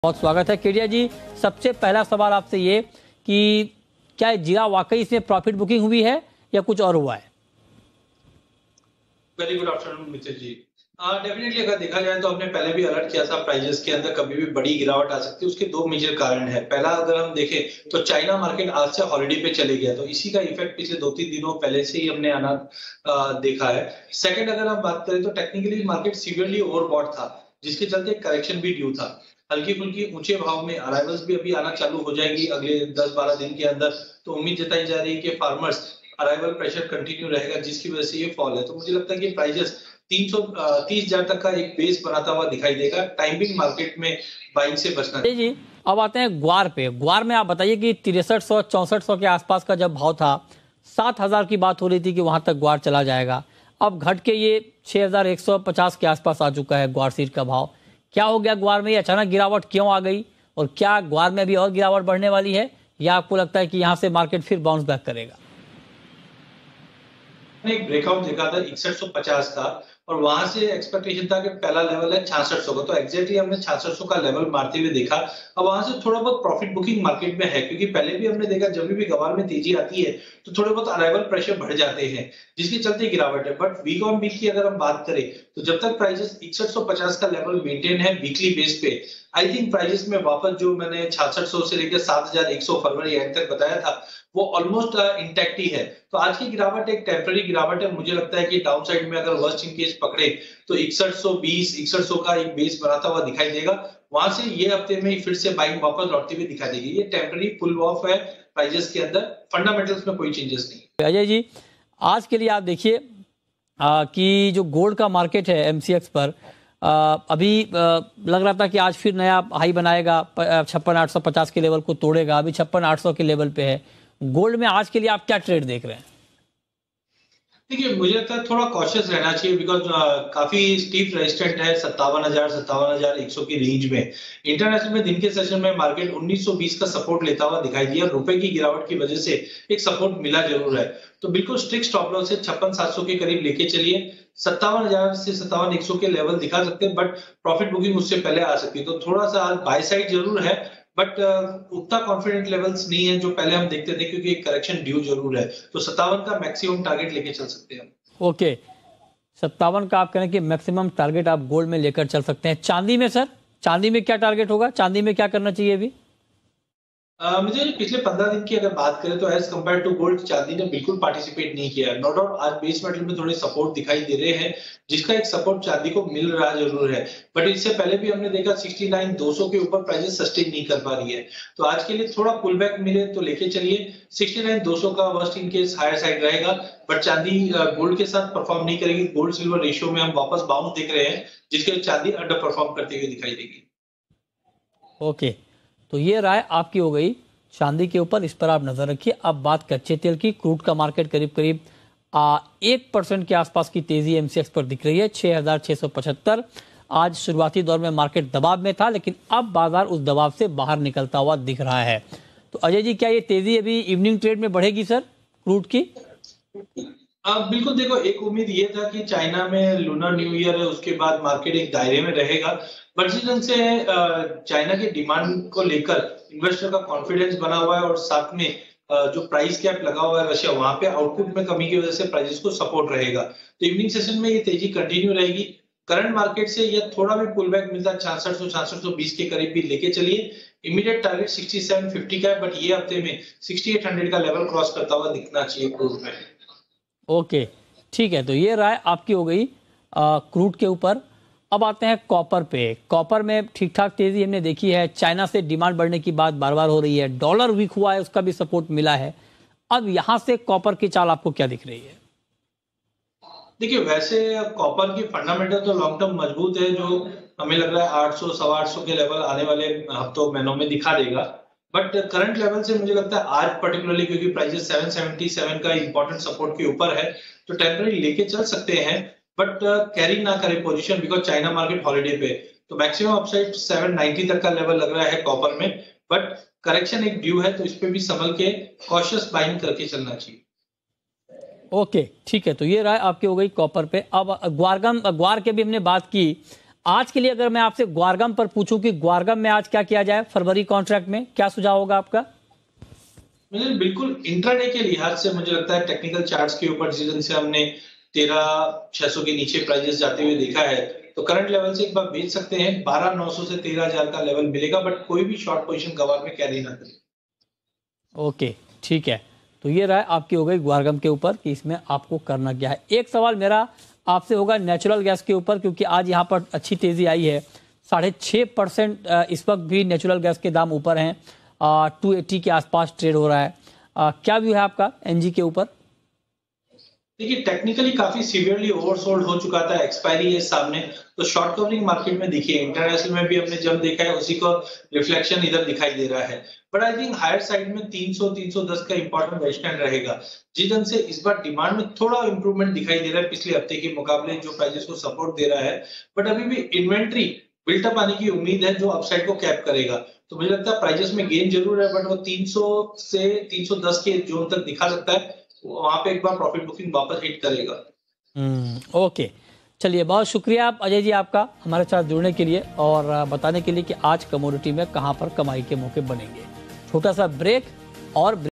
बहुत स्वागत है केडिया जी। सबसे पहला सवाल आपसे ये कि क्या जीरा वाकई इसमें प्रॉफिट बुकिंग हुई है या कुछ और हुआ है? वेरी गुड आफ्टरनून मित्र जी। डेफिनेटली अगर देखा जाए तो हमने पहले भी अलर्ट किया था, प्राइजेस के अंदर कभी भी बड़ी गिरावट आ सकती है। उसके दो मेजर कारण है। पहला अगर हम देखें तो चाइना मार्केट आज से हॉलिडे पे चले गया, तो इसी का इफेक्ट पिछले 2-3 दिनों पहले से ही हमने आना देखा है। सेकंड अगर हम बात करें तो टेक्निकली मार्केट सीवियरली ओवरबॉट था, जिसके चलते करेक्शन भी ड्यू था। हल्की फुल्की ऊंचे भाव में अराइवल्स भी अभी आना चालू हो जाएगी अगले 10-12 दिन के अंदर। तो उम्मीद जताई जा रही है कि फार्मर्स अराइवल प्रेशर कंटिन्यू रहेगा, जिसकी वजह से ये फॉल है। तो मुझे लगता है कि प्राइजेस 330,000 तक का एक बेस बनाता हुआ दिखाई देगा। टाइमिंग मार्केट में बाइंग से बचना जी, अब आते हैं ग्वार पे। ग्वार में आप बताइए कि 6300-6400 के आसपास का जब भाव था, 7000 की बात हो रही थी कि वहां तक ग्वार चला जाएगा। अब घट के ये 6150 के आसपास आ चुका है ग्वार सीड का भाव। क्या हो गया ग्वार में? ये अचानक गिरावट क्यों आ गई और क्या ग्वार में भी और गिरावट बढ़ने वाली है या आपको लगता है कि यहाँ से मार्केट फिर बाउंस बैक करेगा? एक ब्रेकआउट देखा था 6150 का, और वहां से एक्सपेक्टेशन था कि पहला लेवल है 6600 का। तो एग्जैक्टली हमने 6600 का लेवल मारते हुए देखा। अब वहां से थोड़ा बहुत प्रॉफिट बुकिंग मार्केट में है, क्योंकि पहले भी हमने देखा जब भी गवार में तेजी आती है तो थोड़े बहुत अराइवल प्रेशर बढ़ जाते हैं, जिसके चलते गिरावट है। बट वीक ऑन वीक की अगर हम बात करें तो जब तक प्राइसेस 6150 का लेवल मेंटेन है वीकली बेस पे, आई थिंक प्राइसेस में वापस जो मैंने 6600 से लेकर 7100 फरवरी एंड तक बताया था, वो ऑलमोस्ट इंटैक्ट ही है। तो आज की गिरावट एक टेम्पररी गिरावट है। मुझे लगता है कि डाउन साइड में अगर वर्स्ट इन केस पकड़े तो 6120 6100 का एक बेस बनाता हुआ दिखाई देगा। वहां से ये हफ्ते में फिर से बाइंग वापस लौटती हुई दिखाई देगी। ये टेम्पररी पुल ऑफ है प्राइजेस के अंदर, फंडामेंटल्स में कोई चेंजेस नहीं। अजय जी, आज के लिए आप देखिए कि जो गोल्ड का मार्केट है एमसीएक्स पर अभी लग रहा था कि आज फिर नया हाई बनाएगा, 56,850 के लेवल को तोड़ेगा। अभी 56,800 के लेवल पे है। गोल्ड में आज के लिए आप क्या ट्रेड देख रहे हैं? देखिए, मुझे लगता है थोड़ा कॉशियस रहना चाहिए, बिकॉज काफी स्टीप रेजिस्टेंट है 57,000 की रेंज में। इंटरनेशनल में दिन के सेशन में मार्केट 1920 का सपोर्ट लेता हुआ दिखाई दिया। रुपए की गिरावट की वजह से एक सपोर्ट मिला जरूर है। तो बिल्कुल स्ट्रिक्ट स्टॉप लॉस से 56,700 के करीब लेके चलिए। 57,000 से 57,100 के लेवल दिखा सकते हैं, बट प्रॉफिट बुकिंग उससे पहले आ सकती है। तो थोड़ा सा आज बाय साइड जरूर है, बट उतना कॉन्फिडेंट लेवल्स नहीं है जो पहले हम देखते थे, क्योंकि एक करेक्शन ड्यू जरूर है। तो 57 का मैक्सिमम टारगेट लेके चल सकते हैं। ओके, 57 का आप कह रहे हैं कि मैक्सिमम टारगेट आप गोल्ड में लेकर चल सकते हैं। चांदी में सर, चांदी में क्या टारगेट होगा? चांदी में क्या करना चाहिए अभी? मुझे पिछले 15 दिन की अगर बात करें तो एज कंपेयर टू गोल्ड चांदी ने बिल्कुल पार्टिसिपेट नहीं किया। नो डाउट आज बेस मेटल में थोड़े सपोर्ट दिखाई दे रहे हैं, जिसका एक सपोर्ट चांदी को मिल रहा जरूर है। बट इससे पहले भी हमने देखा 69,200 के ऊपर प्राइसेस सस्टेन नहीं कर पा रही है। तो आज के लिए थोड़ा पुल बैक मिले तो लेके चलिए। 69,200 का worst in case higher side रहेगा, बट चांदी गोल्ड के साथ परफॉर्म नहीं करेगी। गोल्ड सिल्वर रेशियो में हम वापस बाउंस देख रहे हैं, जिसके चांदी अंडर परफॉर्म करते हुए दिखाई देगी। ओके, तो ये राय आपकी हो गई चांदी के ऊपर, इस पर आप नजर रखिए। अब बात कच्चे तेल की। क्रूड का मार्केट करीब करीब 1% के आसपास की तेजी एमसीएक्स पर दिख रही है, 6,675। आज शुरुआती दौर में मार्केट दबाव में था, लेकिन अब बाजार उस दबाव से बाहर निकलता हुआ दिख रहा है। तो अजय जी, क्या ये तेजी अभी इवनिंग ट्रेड में बढ़ेगी सर क्रूड की? बिल्कुल, देखो एक उम्मीद ये था कि चाइना में लूनर न्यू ईयर है, उसके बाद मार्केट एक दायरे में रहेगा। बट जिस ढंग से चाइना की डिमांड को लेकर इन्वेस्टर का कॉन्फिडेंस बना हुआ है, और साथ में जो प्राइस कैप लगा हुआ है रशिया, वहां पे आउटपुट में कमी की वजह से प्राइसेस को सपोर्ट रहेगा। तो इवनिंग सेशन में ये तेजी कंटिन्यू रहेगी। करंट मार्केट से ये थोड़ा भी पुल बैक मिलता है 6600-6620 के करीब भी लेके चलिए। इमीडिएट टारगेट 6750 का है, बट ये हफ्ते में 6800 का लेवल क्रॉस करता हुआ दिखना चाहिए क्रूड में। ओके, ठीक है, तो ये राय आपकी हो गई क्रूड के ऊपर। अब आते हैं कॉपर पे। कॉपर में ठीक ठाक तेजी हमने देखी है। चाइना से डिमांड बढ़ने की बात बार बार हो रही है। डॉलर वीक हुआ है, उसका भी सपोर्ट मिला है। अब यहां से कॉपर की चाल आपको क्या दिख रही है? देखिए, वैसे कॉपर की फंडामेंटल तो लॉन्ग टर्म मजबूत है, जो हमें लग रहा है 800 850 के लेवल आने वाले हफ्तों महीनों में दिखा देगा। बट करंट लेवल से मुझे लगता है आज पर्टिकुलरली, क्योंकि प्राइसेस 777 का इंपॉर्टेंट सपोर्ट के ऊपर है, तो टेम्पररी लेके चल सकते हैं। बट कैरी ना करे position, because China market holiday पे। तो मैक्सिमम अपसाइड 790 तक का लेवल लग रहा है कॉपर में। बट करेक्शन एक ड्यू है, तो इस पे भी संभल के कॉशियस बाइंग करके चलना चाहिए। ओके, ठीक है, तो ये राय आपकी हो गई कॉपर पे। अब ग्वार के भी हमने बात की। आज के लिए अगर मैं आपसे ग्वारगम पर पूछूं कि ग्वारगम में आज क्या किया जाए फरवरी कॉन्ट्रैक्ट में, क्या सुझाव होगा आपका? मुझे बिल्कुल इंट्राडे के लिहाज से मुझे लगता है टेक्निकल चार्ट्स के ऊपर जिस दिन से हमने 13,600 के नीचे प्राइजेस जाते हुए देखा है, तो करंट लेवल से एक बार बेच सकते हैं। 12,900 से 13,000 का लेवल मिलेगा, बट कोई भी शॉर्ट पोजीशन गवार में कैरी ना करें। ओके, ठीक है। तो ये राय आपकी हो गई ग्वारगम के ऊपर कि इसमें आपको करना क्या है। एक सवाल मेरा आपसे होगा नेचुरल गैस के ऊपर, क्योंकि आज यहाँ पर अच्छी तेजी आई है। 6.5% इस वक्त भी नेचुरल गैस के दाम ऊपर हैं। 280 के आसपास ट्रेड हो रहा है। क्या व्यू है आपका एनजी के ऊपर? देखिए, टेक्निकली काफी सीवियरली ओवरसोल्ड हो चुका था, एक्सपायरी है सामने, तो शॉर्ट कवरिंग मार्केट में देखिए इंटरनेशनल में भी हमने जब देखा है उसी को रिफ्लेक्शन इधर दिखाई दे रहा है। But I think higher side में 300-310 का इंपॉर्टेंट रेजिस्टेंस रहेगा, जिस ढंग से इस बार डिमांड में थोड़ा इंप्रूवमेंट दिखाई दे रहा है पिछले हफ्ते के मुकाबले, जो प्राइजेस को सपोर्ट दे रहा है। बट अभी भी इन्वेंट्री बिल्टअप आने की उम्मीद है जो अपसाइड को कैप करेगा। तो मुझे लगता है प्राइजेस में गेन जरूर है, बट वो 300 से 310 के जोन तक दिखा सकता है, वहां पे एक बार प्रॉफिट बुकिंग वापस हिट करेगा। ओके, चलिए बहुत शुक्रिया आप अजय जी आपका हमारे साथ जुड़ने के लिए और बताने के लिए कि आज कमोडिटी में कहां पर कमाई के मौके बनेंगे। छोटा सा ब्रेक और